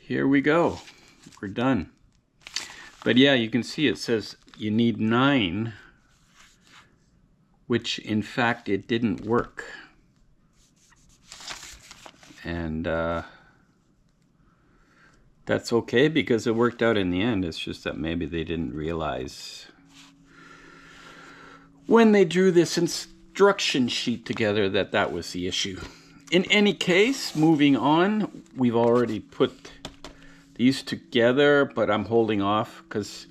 Here we go. We're done. But yeah, you can see it says you need 9, which in fact it didn't work. And that's okay because it worked out in the end. It's just that maybe they didn't realize when they drew this instruction sheet together that that was the issue. In any case, moving on, we've already put these together, but I'm holding off because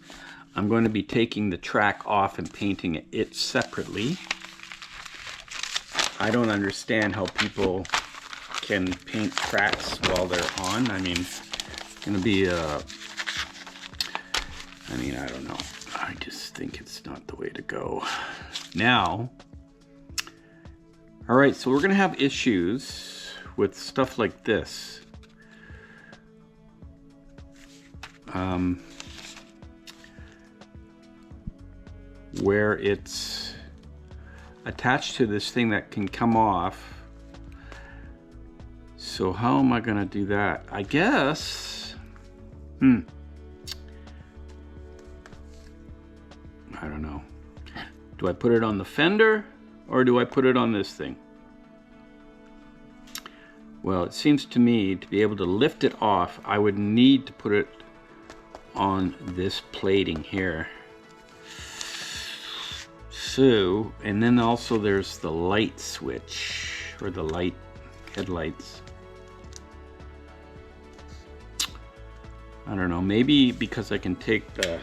I'm going to be taking the track off and painting it separately. I don't understand how people can paint tracks while they're on. I mean, it's going to be I don't know. I just think it's not the way to go. Now, all right, so we're going to have issues with stuff like this. Where it's attached to this thing that can come off. So how am I going to do that? I guess, I don't know. Do I put it on the fender or do I put it on this thing? Well, it seems to me to be able to lift it off, I would need to put it on this plating here. So, and then also there's the light switch, or the light headlights. I don't know, maybe because I can take the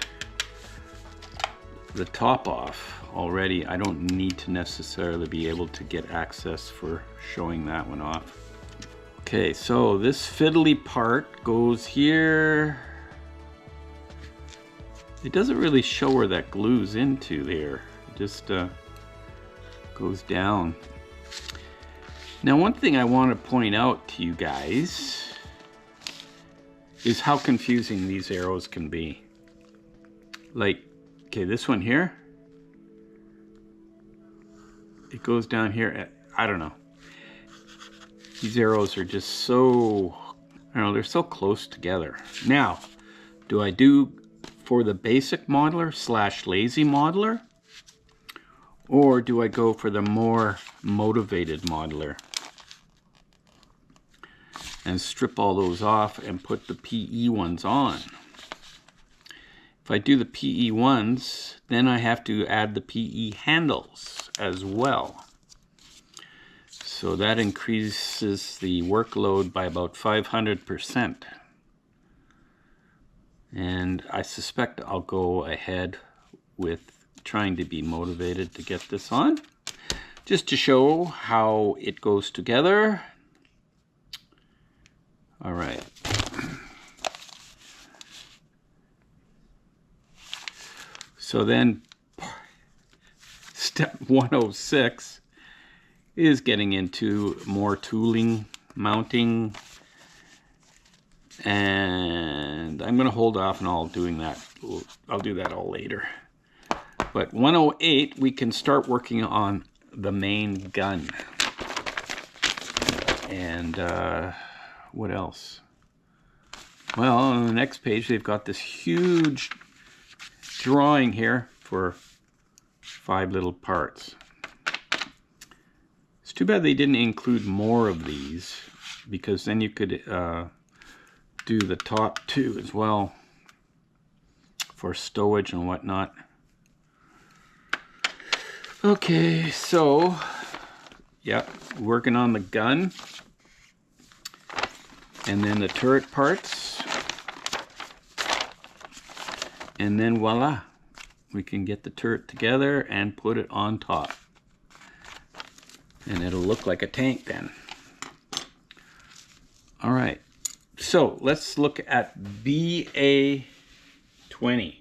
top off already, I don't need to necessarily be able to get access for showing that one off. Okay, so this fiddly part goes here. It doesn't really show where that glues into there. It just goes down. Now, one thing I want to point out to you guys is how confusing these arrows can be. Like, okay, this one here, it goes down here. I don't know. These arrows are just so, I don't know, they're so close together. Now, do I do for the basic modeler / lazy modeler? Or do I go for the more motivated modeler and strip all those off and put the PE ones on? If I do the PE ones, then I have to add the PE handles as well. So that increases the workload by about 500%. And I suspect I'll go ahead with trying to be motivated to get this on, just to show how it goes together. All right. So then step 106 is getting into more tooling, mounting, and I'm going to hold off on all doing that. I'll do that all later. But 108, we can start working on the main gun. And what else? Well, on the next page, they've got this huge drawing here for 5 little parts. It's too bad they didn't include more of these, because then you could do the top too as well. for stowage and whatnot. Okay, so yeah, working on the gun and then the turret parts, and then voila, we can get the turret together and put it on top, and it'll look like a tank then. All right, so let's look at BA20. BA20.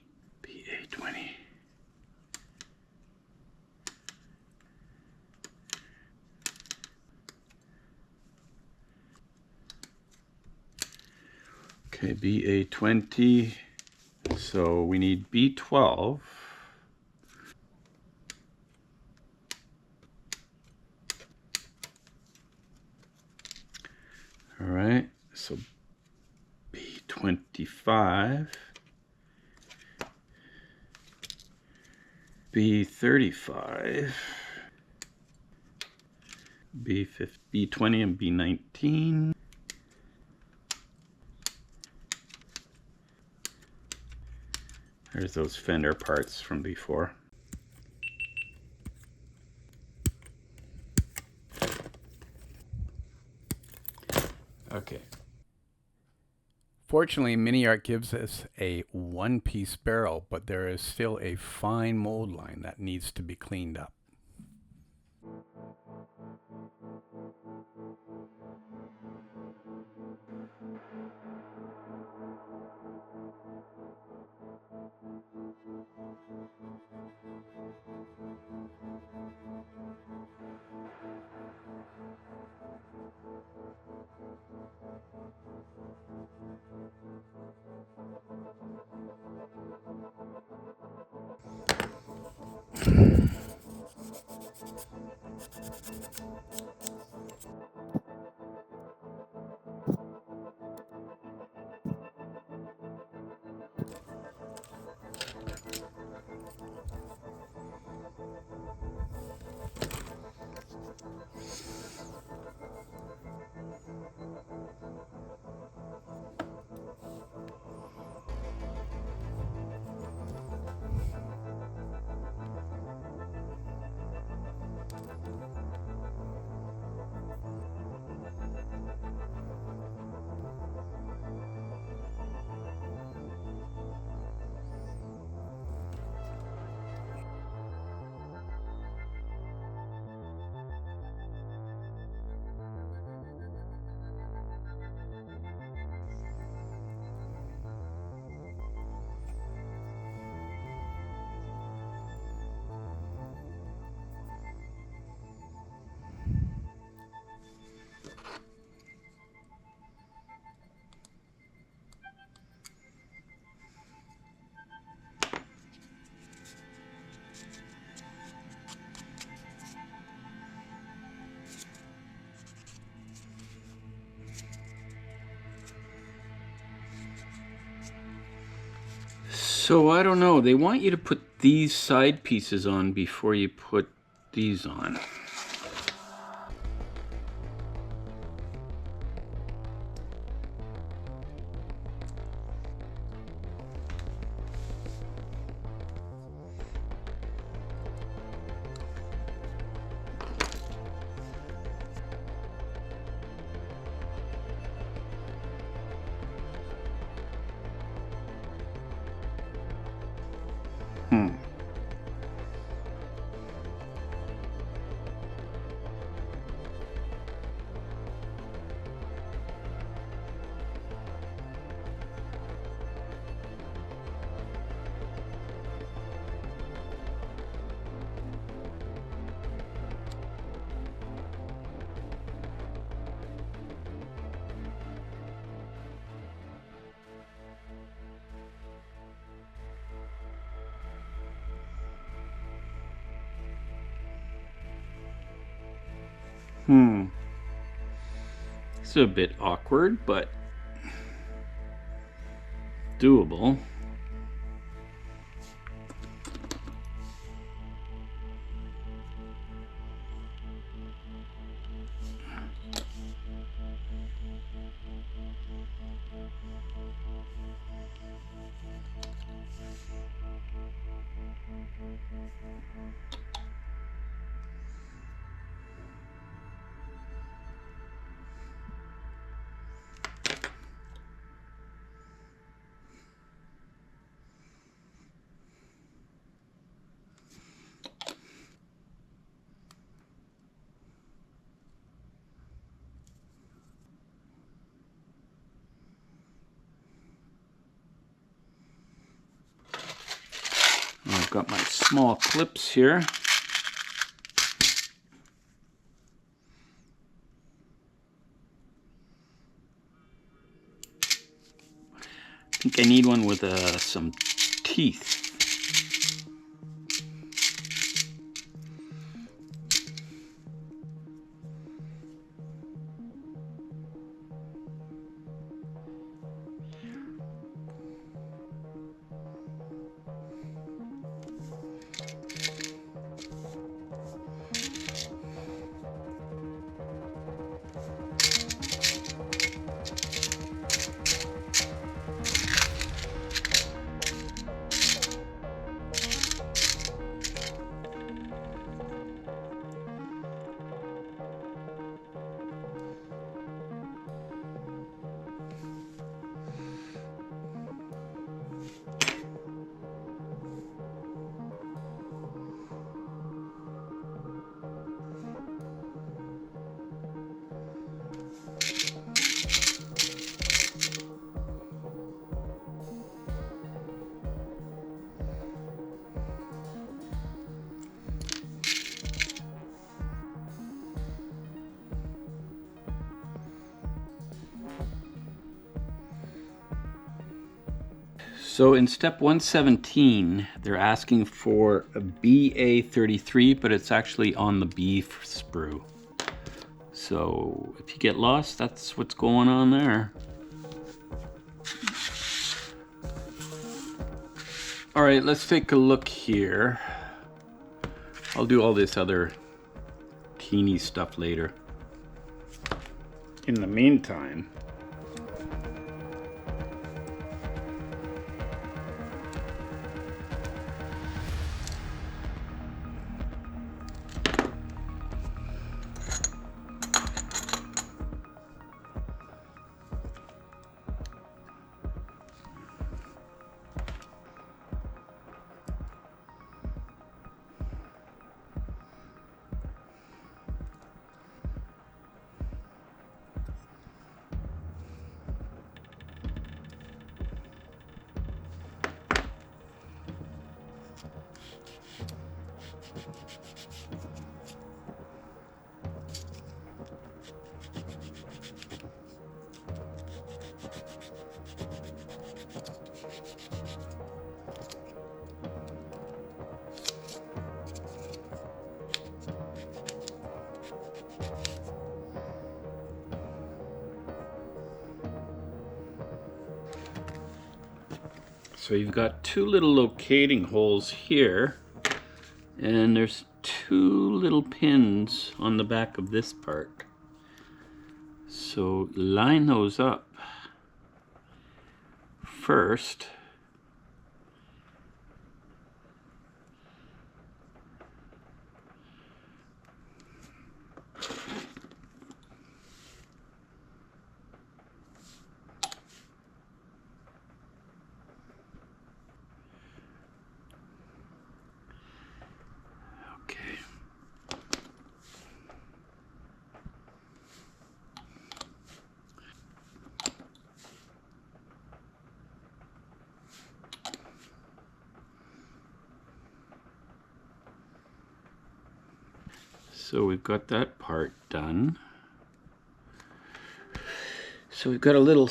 Okay, BA20. So we need B12. All right, so B25, B35, B20 and B19. There's those fender parts from before. Okay. Fortunately, MiniArt gives us a one-piece barrel, but there is still a fine mold line that needs to be cleaned up. So I don't know, they want you to put these side pieces on before you put these on. It's a bit awkward, but doable. I've got my small clips here. I think I need one with some teeth. So in step 117, they're asking for a BA33, but it's actually on the B sprue. So if you get lost, that's what's going on there. All right, let's take a look here. I'll do all this other teeny stuff later. In the meantime, so you've got two little locating holes here, and there's two little pins on the back of this part. So line those up first. So we've got that part done. So we've got a little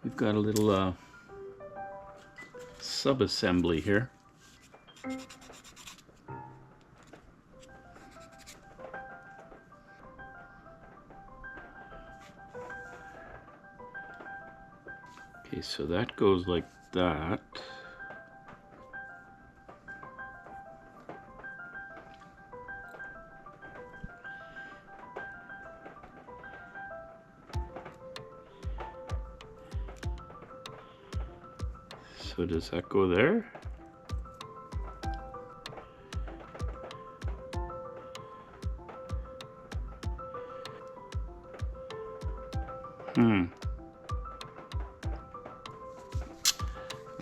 we've got a little sub-assembly here. Okay, so that goes like that. So does that go there?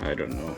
I don't know.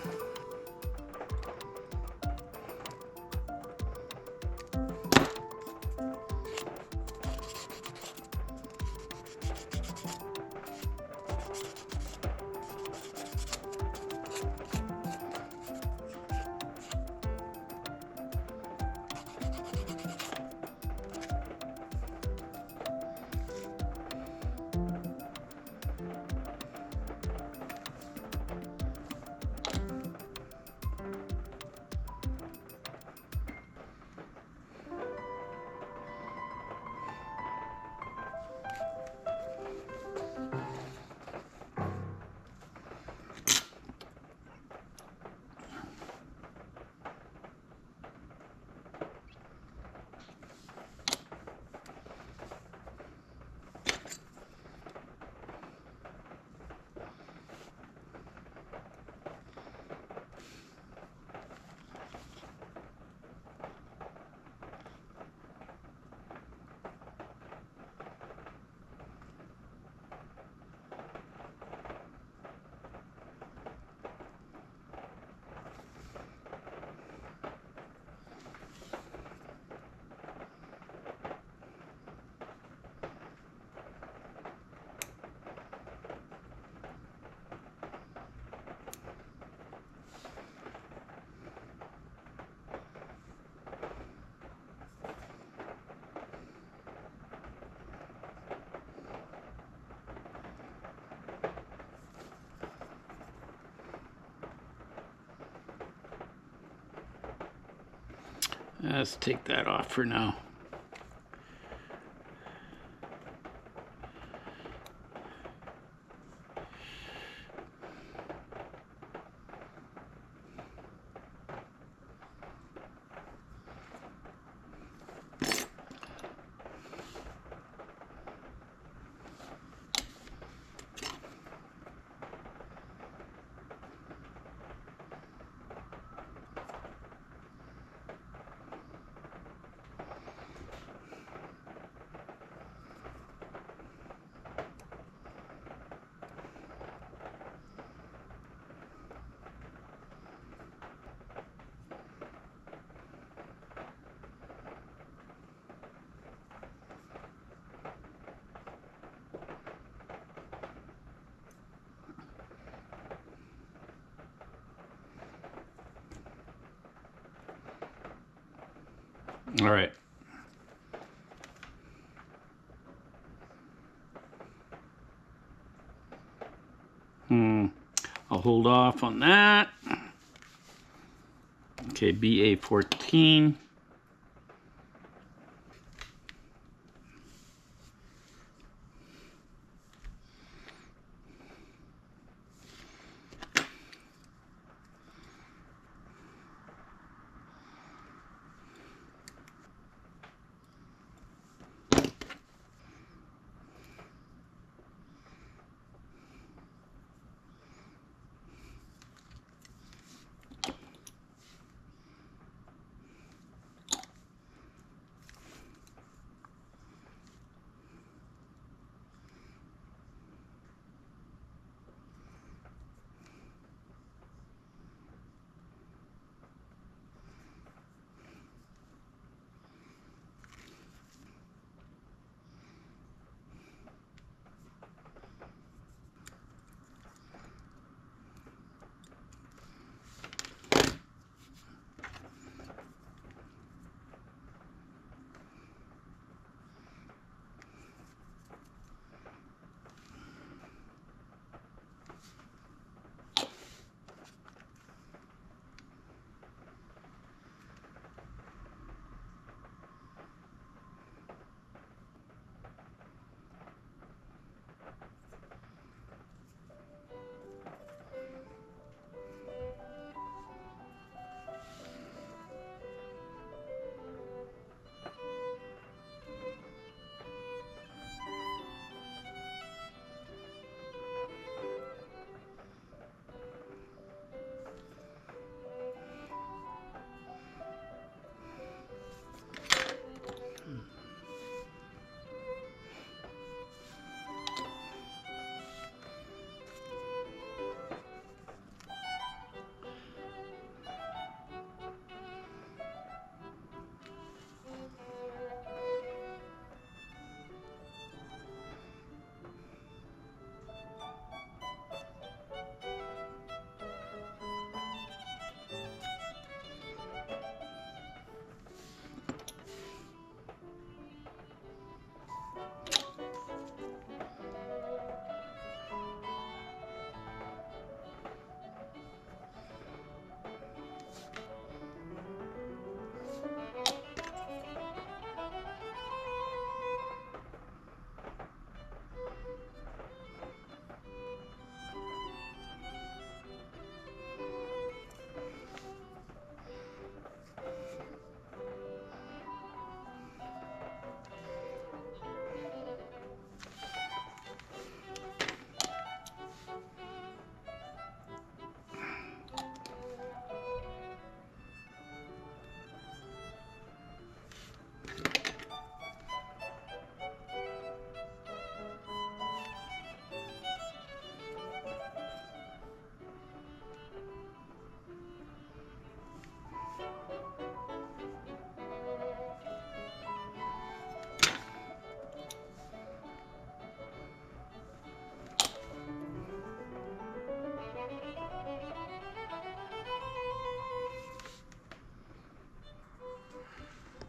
Let's take that off for now. All right. I'll hold off on that. Okay, BA14.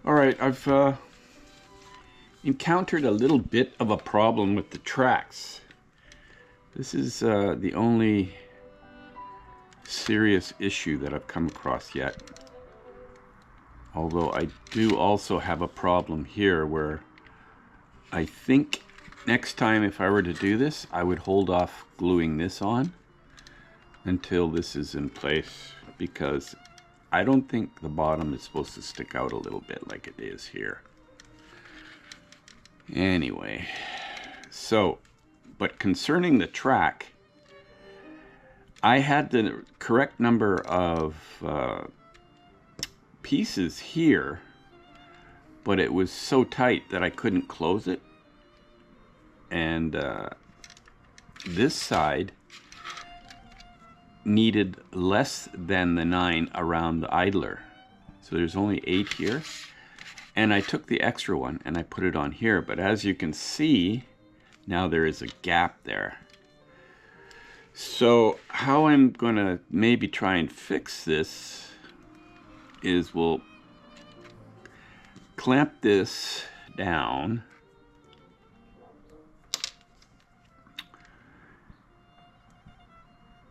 All right, I've encountered a little bit of a problem with the tracks. This is the only serious issue that I've come across yet. Although I do also have a problem here where I think next time if I were to do this, I would hold off gluing this on until this is in place, because I don't think the bottom is supposed to stick out a little bit like it is here. Anyway, so, but concerning the track, I had the correct number of pieces here, but it was so tight that I couldn't close it. And this side needed less than the 9 around the idler. So there's only 8 here. And I took the extra one and I put it on here. But as you can see, now there is a gap there. So how I'm going to maybe try and fix this is we'll clamp this down.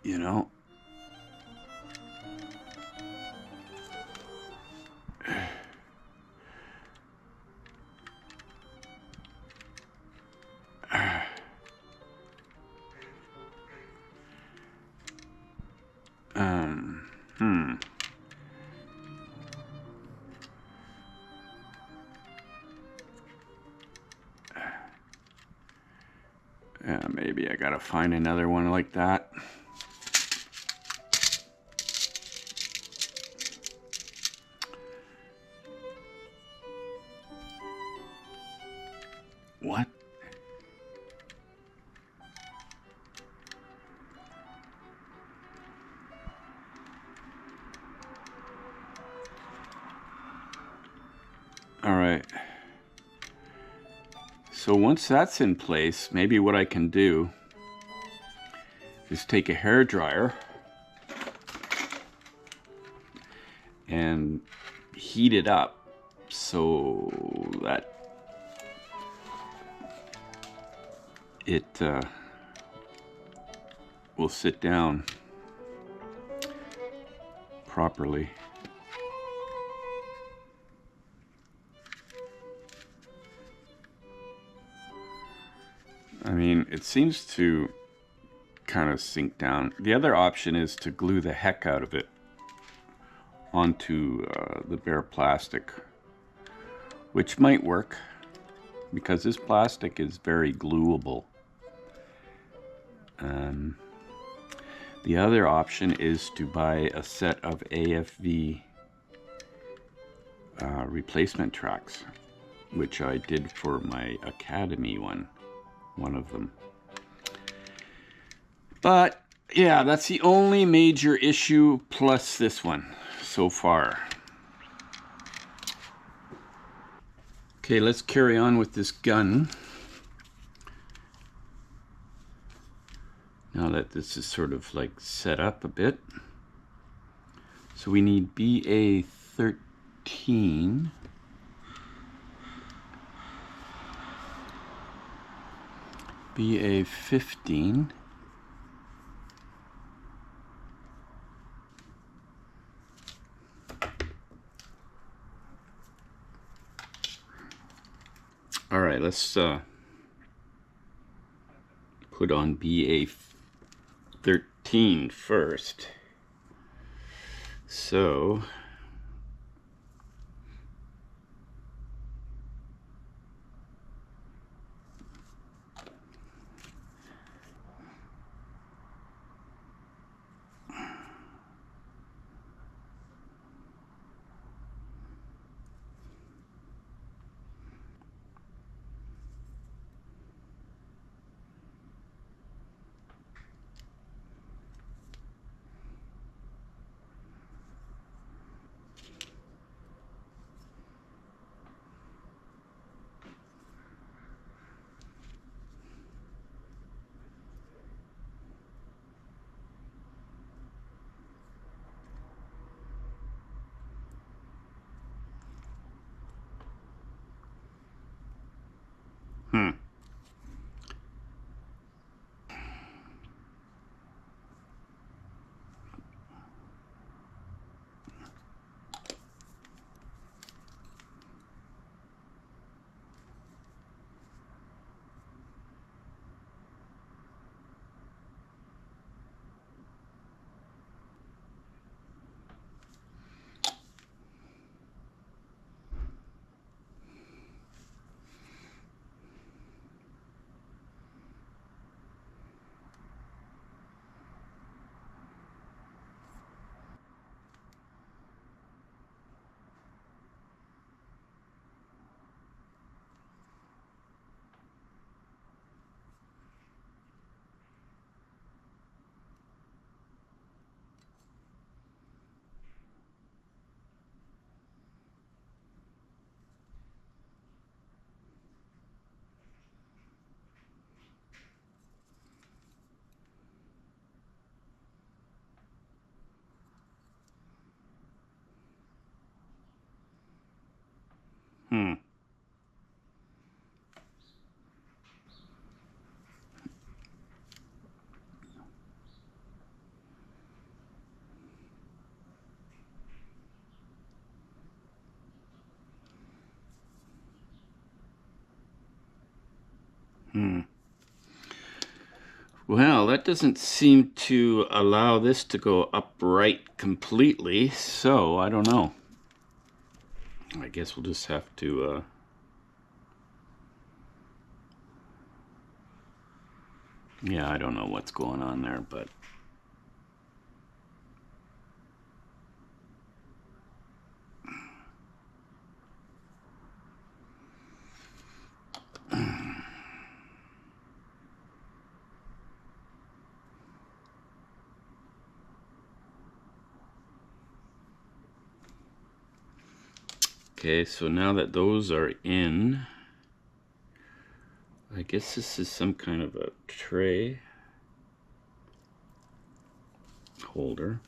You know, maybe I gotta find another one like that. What? All right. So once that's in place, maybe what I can do is take a hairdryer and heat it up so that it will sit down properly. I mean, it seems to kind of sink down. The other option is to glue the heck out of it onto the bare plastic, which might work because this plastic is very gluable. The other option is to buy a set of AFV replacement tracks, which I did for my Academy one of them. But yeah, that's the only major issue, plus this one so far. Okay, let's carry on with this gun. Now that this is sort of like set up a bit. So we need BA13. BA15. All right, let's put on BA13 first. So Well, that doesn't seem to allow this to go upright completely, so I don't know. I guess we'll just have to yeah, I don't know what's going on there, but okay, so now that those are in, I guess this is some kind of a tray holder.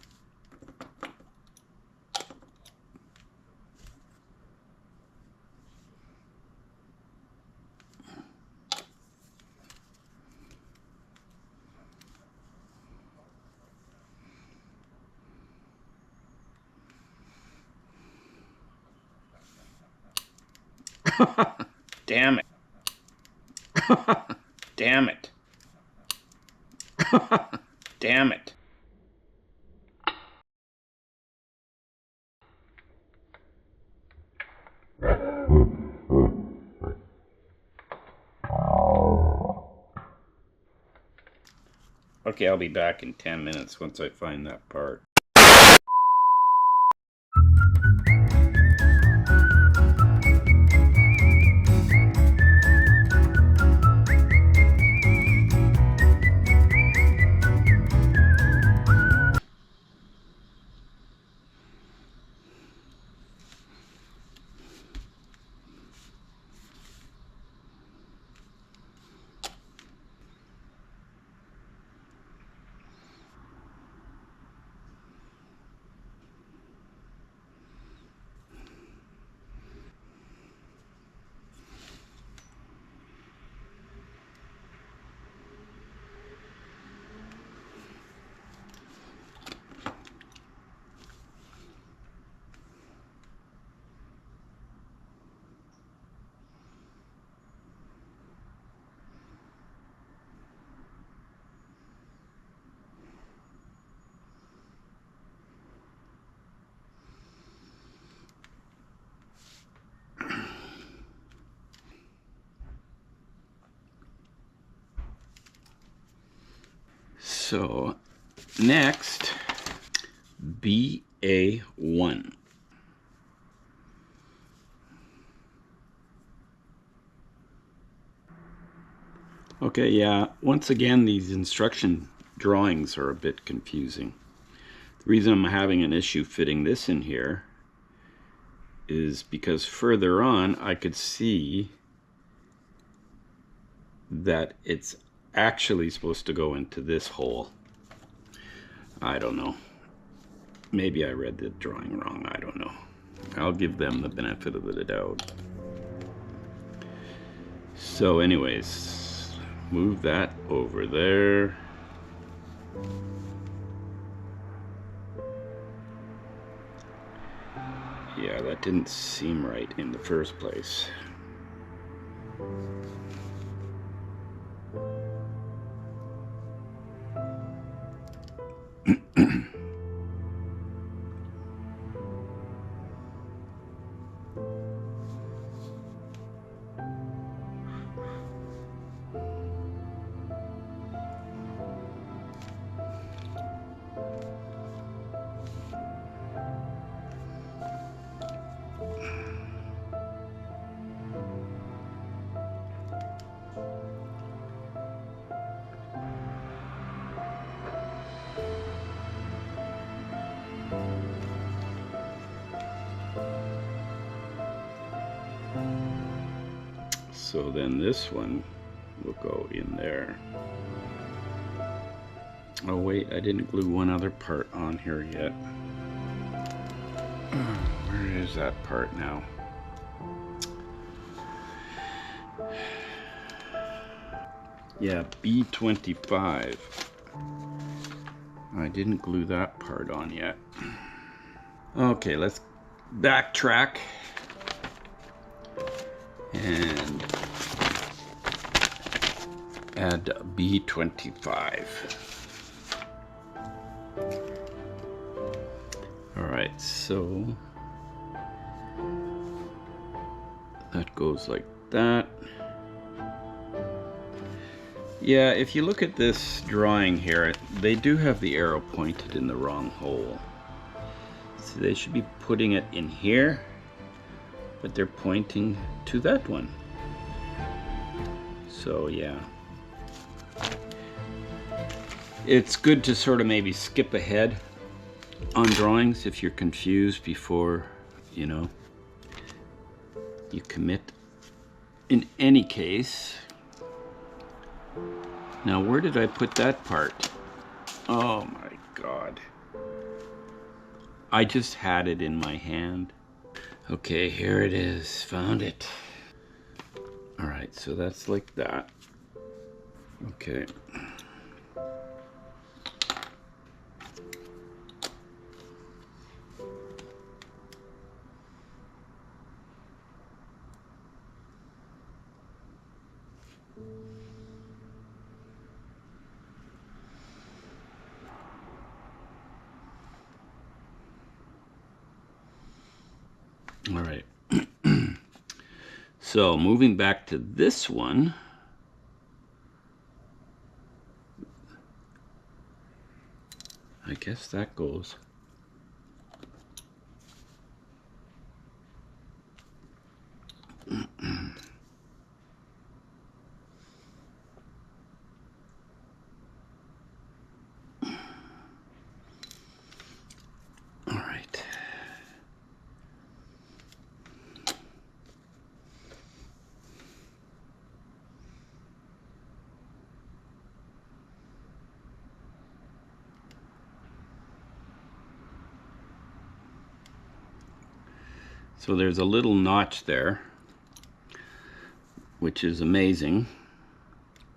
Damn it. Damn it. Damn it. Okay, I'll be back in 10 minutes once I find that part. So, next, BA1. Okay, yeah, once again, these instruction drawings are a bit confusing. The reason I'm having an issue fitting this in here is because further on I could see that it's actually supposed to go into this hole. I don't know. Maybe I read the drawing wrong. I don't know. I'll give them the benefit of the doubt. So anyways, move that over there. Yeah, that didn't seem right in the first place. So then this one will go in there. Oh wait, I didn't glue one other part on here yet. Where is that part now? Yeah, B25. I didn't glue that part on yet. Okay, let's backtrack and add B25. Alright, so that goes like that. Yeah, if you look at this drawing here, they do have the arrow pointed in the wrong hole. So they should be putting it in here, but they're pointing to that one. So yeah. It's good to sort of maybe skip ahead on drawings if you're confused before, you know, you commit. In any case, now where did I put that part? Oh my God. I just had it in my hand. Okay, here it is, found it. All right, so that's like that. Okay. All right. So moving back to this one, I guess that goes. All right. So there's a little notch there, which is amazing,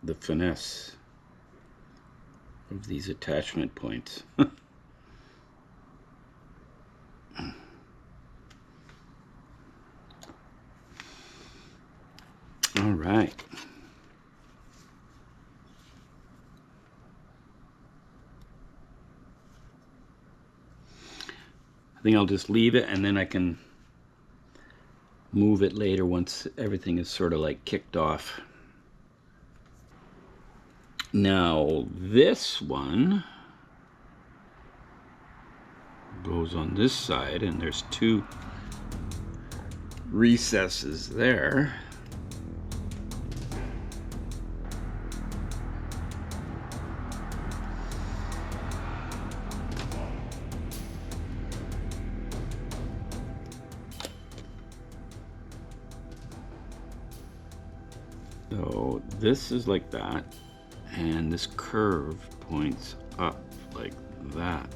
the finesse of these attachment points. All right. I think I'll just leave it and then I can move it later once everything is sort of like kicked off. Now this one goes on this side and there's two recesses there. So this is like that, and this curve points up like that.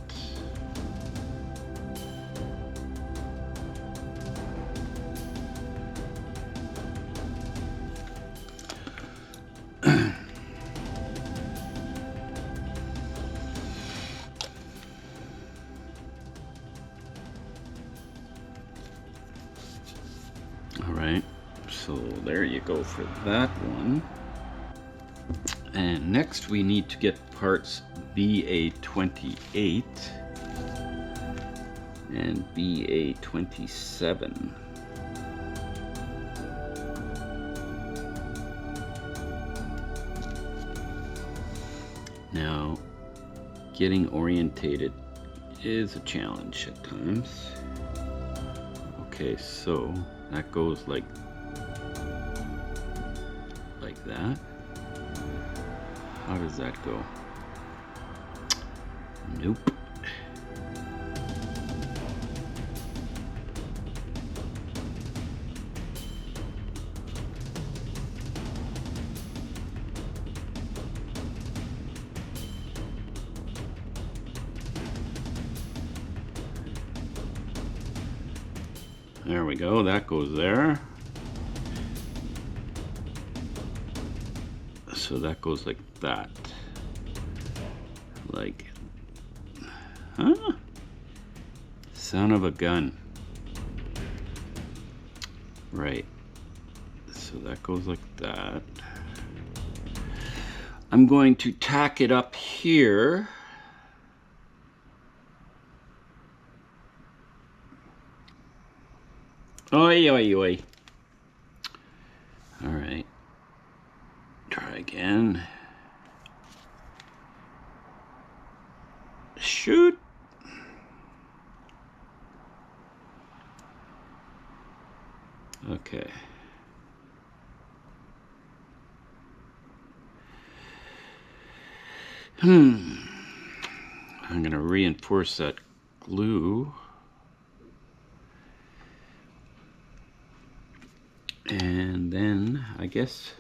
All right, so there you go for that one. And next we need to get parts BA28 and BA27. Now, getting orientated is a challenge at times. Okay, so that goes like that. How does that go? Nope. There we go, that goes there. So that goes like that. Like, huh? Son of a gun. Right. So that goes like that. I'm going to tack it up here. Oi, oi, oi. All right. Try again. Shoot. Okay. I'm going to reinforce that glue. And then, I guess,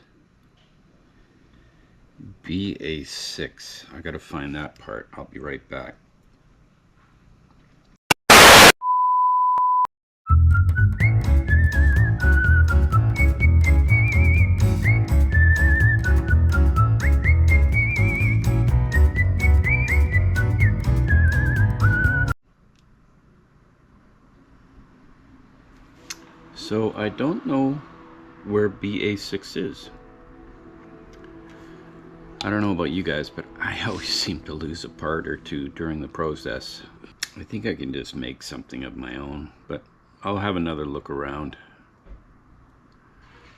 BA6. I gotta find that part. I'll be right back. So I don't know where BA6 is. I don't know about you guys, but I always seem to lose a part or two during the process. I think I can just make something of my own, but I'll have another look around.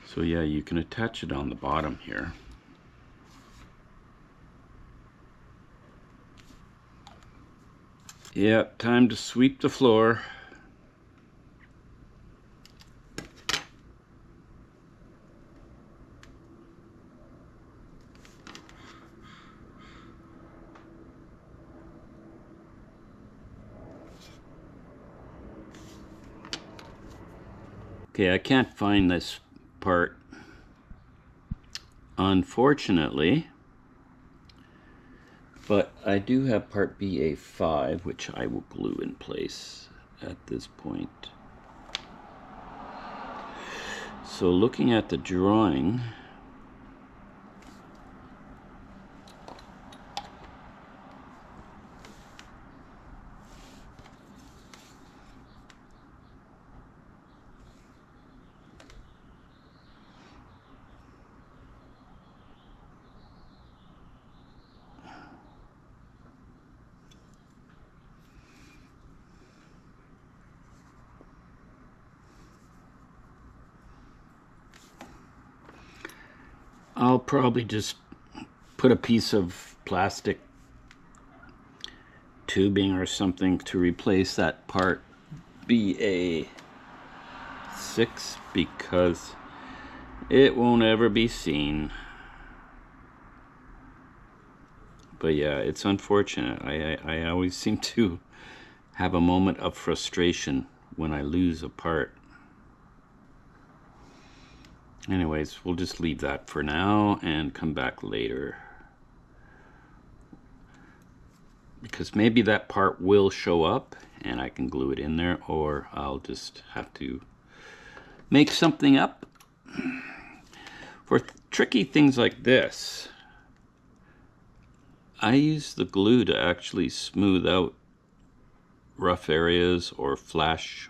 So yeah, you can attach it on the bottom here. Yep, time to sweep the floor. Okay, I can't find this part, unfortunately, but I do have part BA5, which I will glue in place at this point. So looking at the drawing, I'll probably just put a piece of plastic tubing or something to replace that part BA6 because it won't ever be seen. But yeah, it's unfortunate. I always seem to have a moment of frustration when I lose a part. Anyways, we'll just leave that for now and come back later. Because maybe that part will show up and I can glue it in there, or I'll just have to make something up. For tricky things like this, I use the glue to actually smooth out rough areas or flash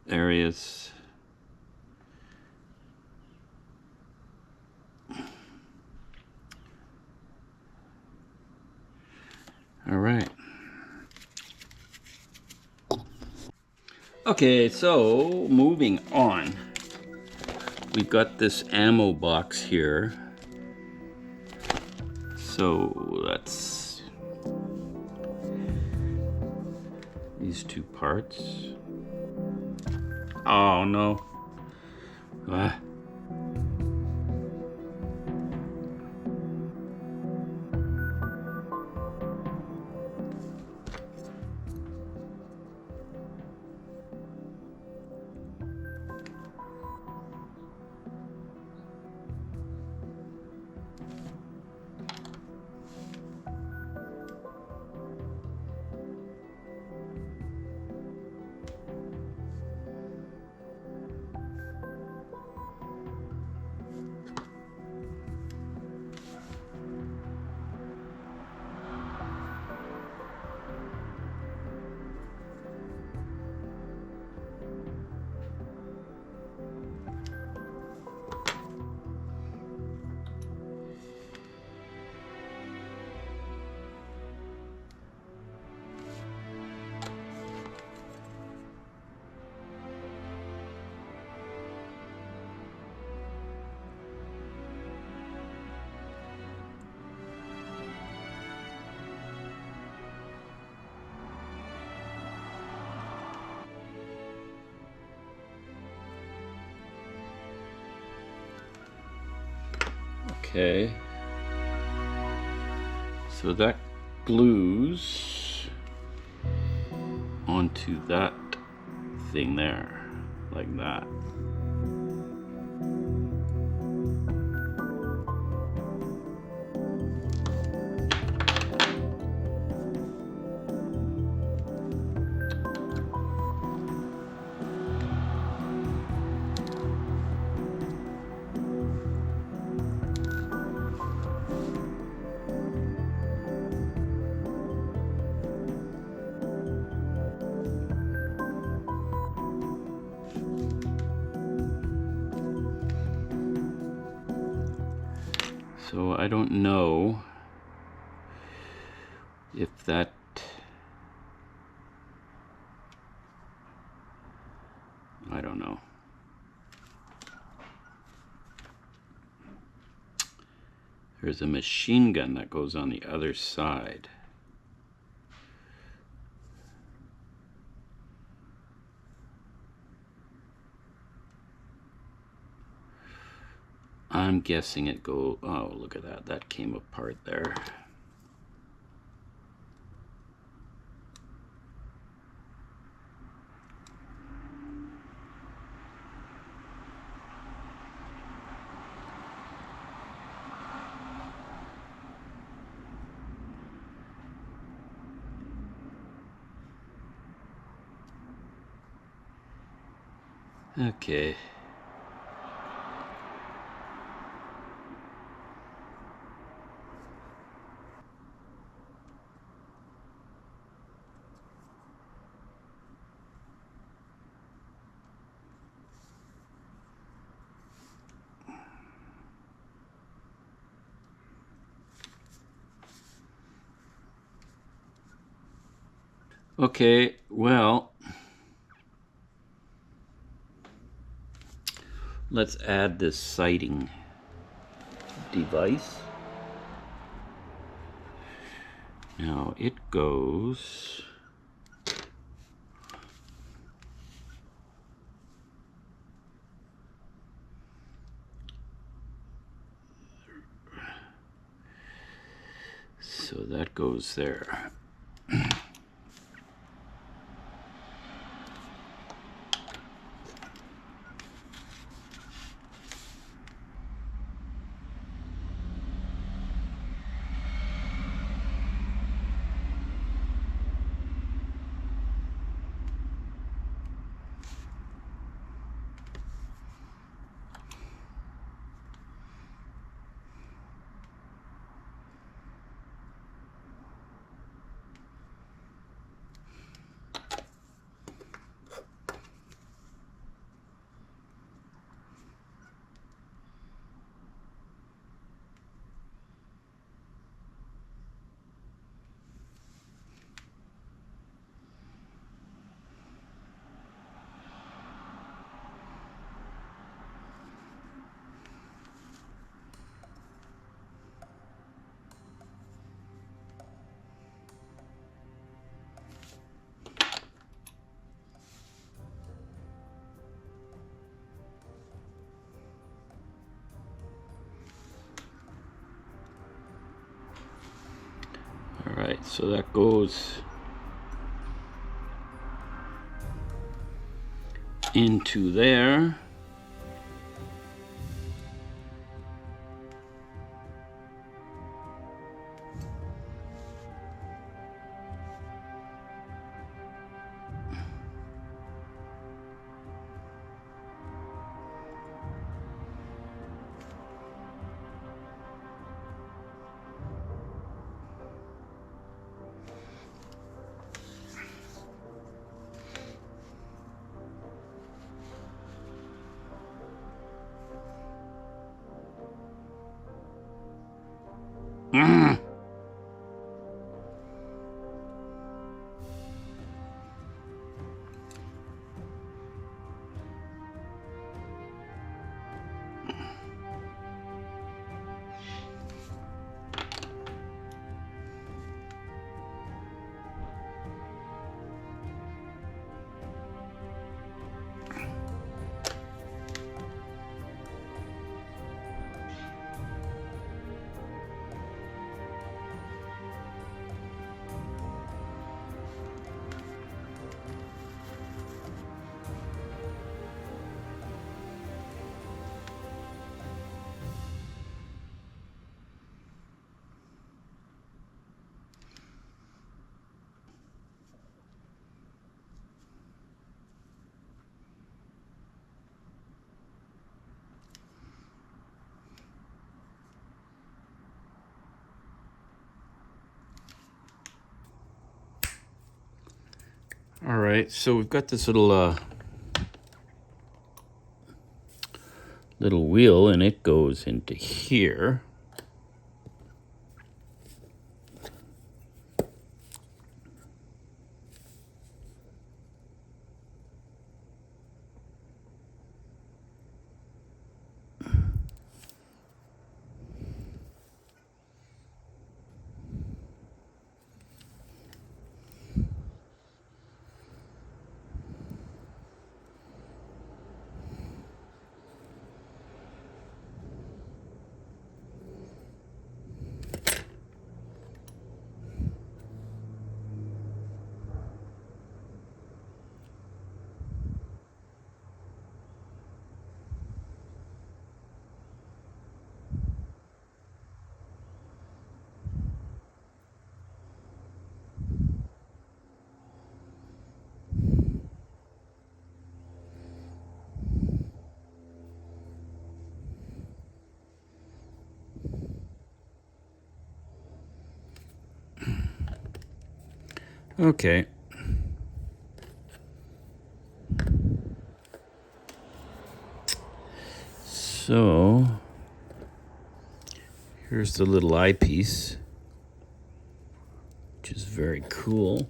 areas. All right. Okay, so moving on. We've got this ammo box here. So that's these two parts. Oh no. Ah. Okay. So that glues onto that thing there, like that. So I don't know if that, I don't know. There's a machine gun that goes on the other side. I'm guessing it go, oh, look at that. That came apart there. Okay. Okay, well, let's add this sighting device. Now it goes so that goes there. Alright, so that goes into there. All right, so we've got this little little wheel, and it goes into here. Okay. So here's the little eyepiece, which is very cool.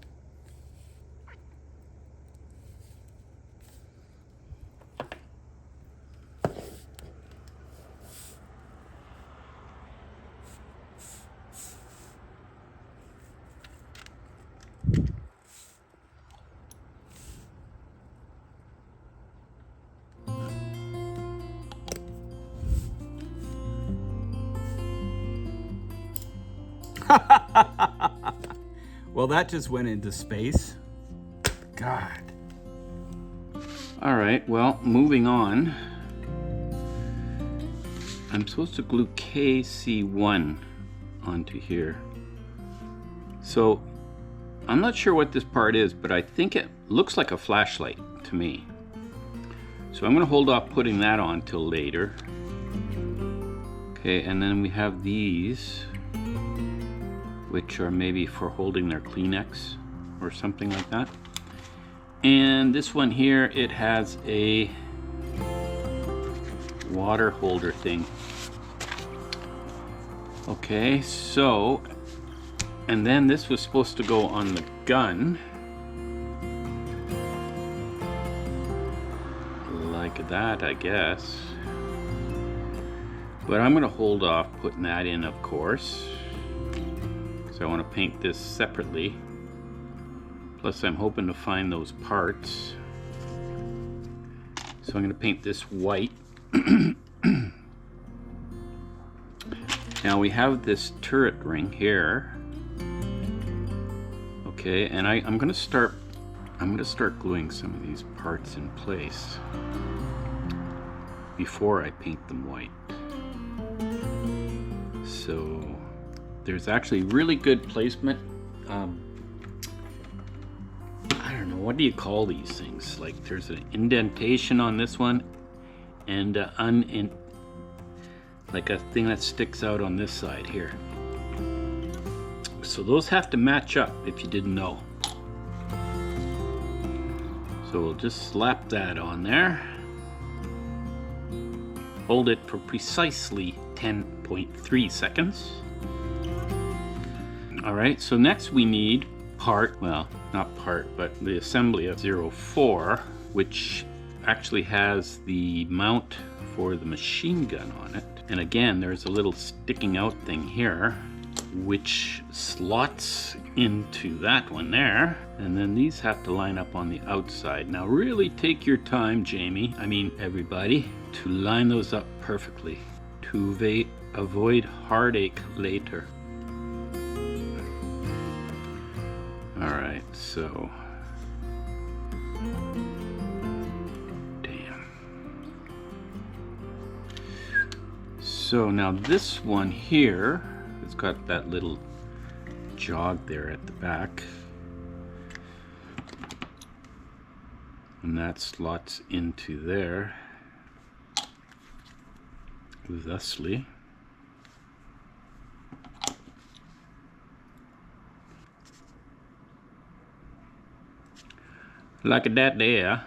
Well, that just went into space. God. All right, well, moving on. I'm supposed to glue KC1 onto here. So I'm not sure what this part is, but I think it looks like a flashlight to me. So I'm going to hold off putting that on till later. Okay, and then we have these, which are maybe for holding their Kleenex or something like that. And this one here, it has a water holder thing. Okay, so, and then this was supposed to go on the gun. Like that, I guess. But I'm gonna hold off putting that in, of course. I want to paint this separately. Plus I'm hoping to find those parts. So I'm going to paint this white. Now we have this turret ring here. Okay, and I'm going to start gluing some of these parts in place before I paint them white. So there's actually really good placement. I don't know, what do you call these things? Like there's an indentation on this one and like a thing that sticks out on this side here. So those have to match up if you didn't know. So we'll just slap that on there. Hold it for precisely 10.3 seconds. All right, so next we need part, well, not part, but the assembly of 04, which actually has the mount for the machine gun on it. And again, there's a little sticking out thing here, which slots into that one there. And then these have to line up on the outside. Now really take your time, Jamie, I mean everybody, to line those up perfectly to avoid heartache later. Alright, so damn. So now this one here, it's got that little jog there at the back. And that slots into there, thusly. Like that there.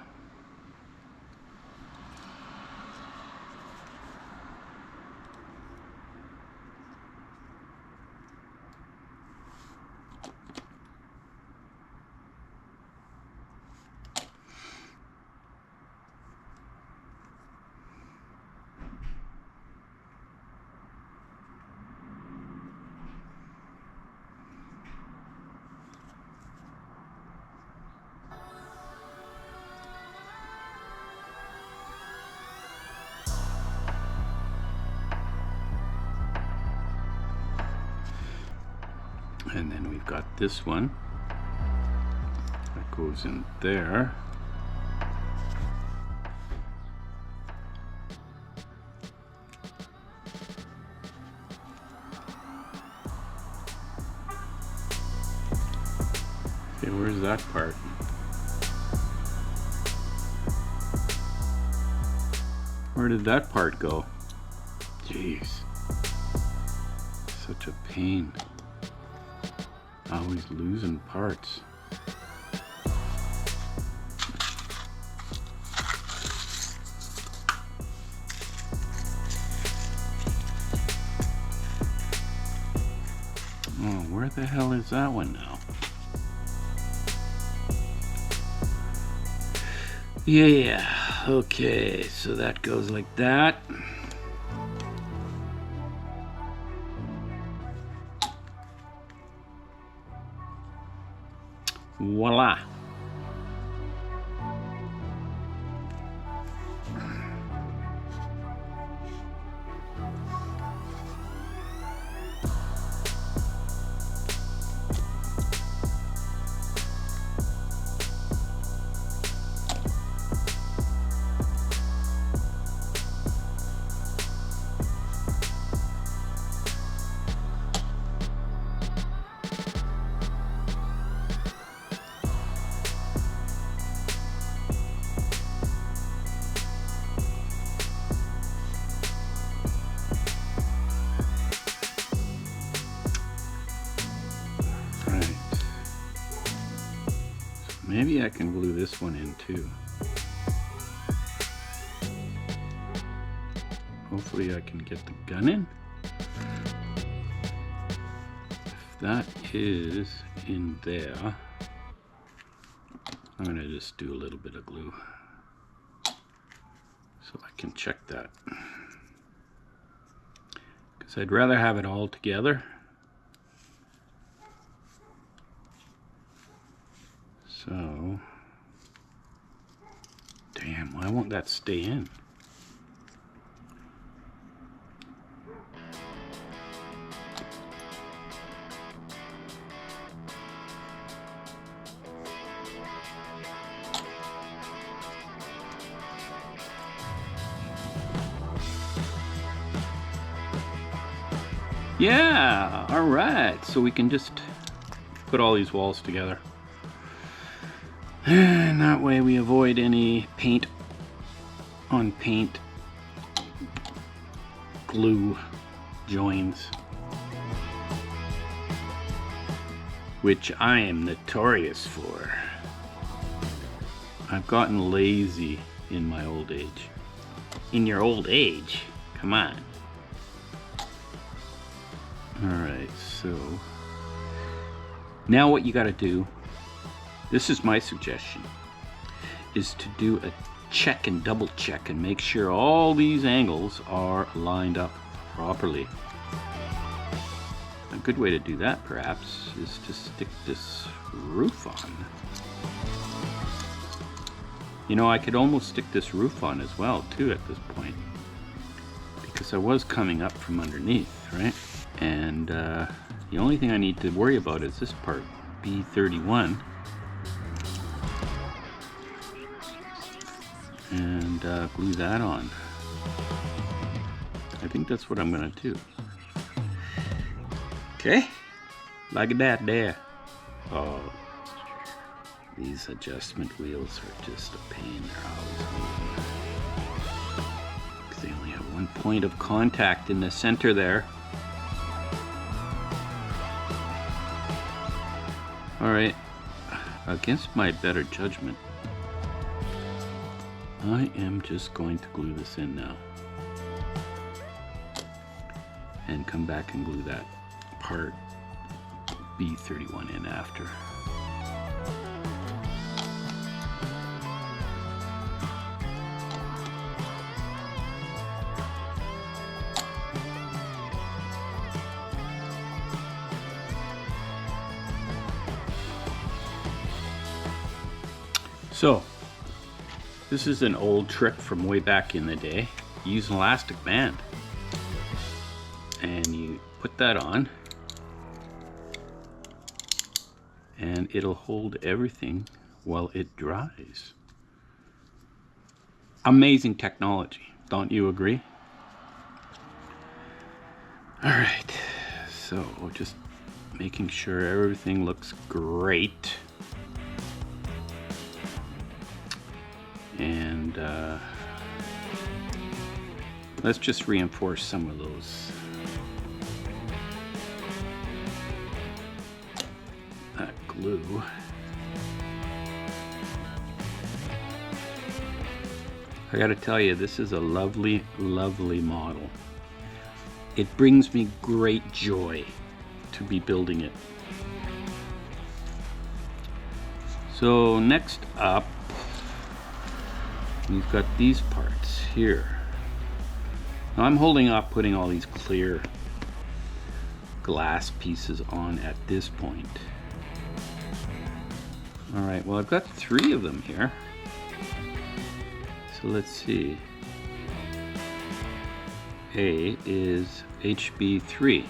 And then we've got this one that goes in there. Okay, where's that part? Where did that part go? Jeez. Such a pain. Always losing parts. Oh, where the hell is that one now? Yeah, okay, so that goes like that. Voila. Maybe I can glue this one in too. Hopefully I can get the gun in. If that is in there, I'm gonna just do a little bit of glue so I can check that. Because I'd rather have it all together. So, damn, why won't that stay in? Yeah, all right, so we can just put all these walls together. And that way we avoid any paint on paint glue joins, which I am notorious for. I've gotten lazy in my old age. In your old age? Come on. Alright, so now what you gotta do, this is my suggestion, is to do a check and double check and make sure all these angles are lined up properly. A good way to do that perhaps is to stick this roof on. You know, I could almost stick this roof on as well too at this point, because I was coming up from underneath, right? And the only thing I need to worry about is this part, B31. And glue that on. I think that's what I'm gonna do. Okay, like that there. Oh, these adjustment wheels are just a pain. They're always moving. Because they only have one point of contact in the center there. All right, against my better judgment, I am just going to glue this in now. And come back and glue that part B31 in after. So, this is an old trick from way back in the day. You use an elastic band. And you put that on. And it'll hold everything while it dries. Amazing technology, don't you agree? Alright, so just making sure everything looks great. And let's just reinforce some of those. That glue. I gotta tell you, this is a lovely, lovely model. It brings me great joy to be building it. So next up, we've got these parts here. Now I'm holding off putting all these clear glass pieces on at this point. Alright, well I've got 3 of them here. So let's see. A is HB3.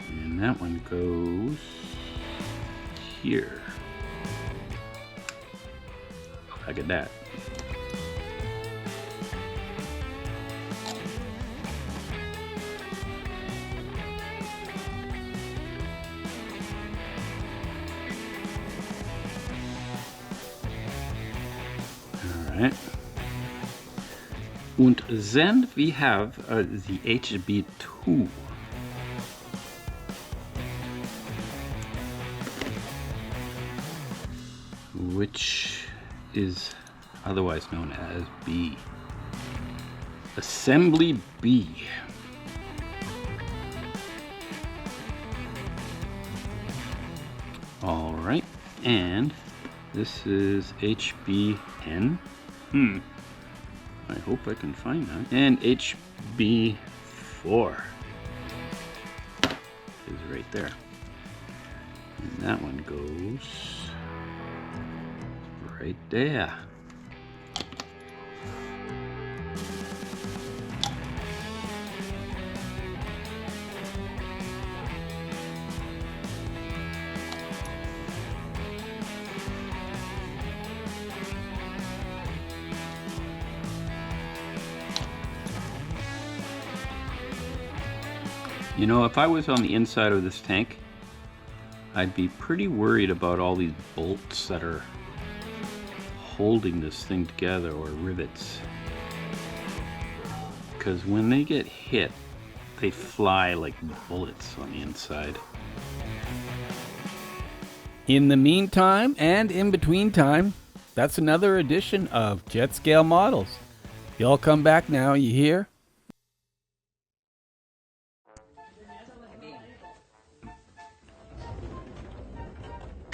And that one goes here. Look at that. All right. Und then we have the HB2. Which is otherwise known as B. Assembly B. All right, and this is HBN. I hope I can find that. And HB4 is right there. And that one goes right there. You know, if I was on the inside of this tank, I'd be pretty worried about all these bolts that are holding this thing together, or rivets. Because when they get hit, they fly like bullets on the inside. In the meantime, and in between time, that's another edition of Jet Scale Models. Y'all come back now, you hear?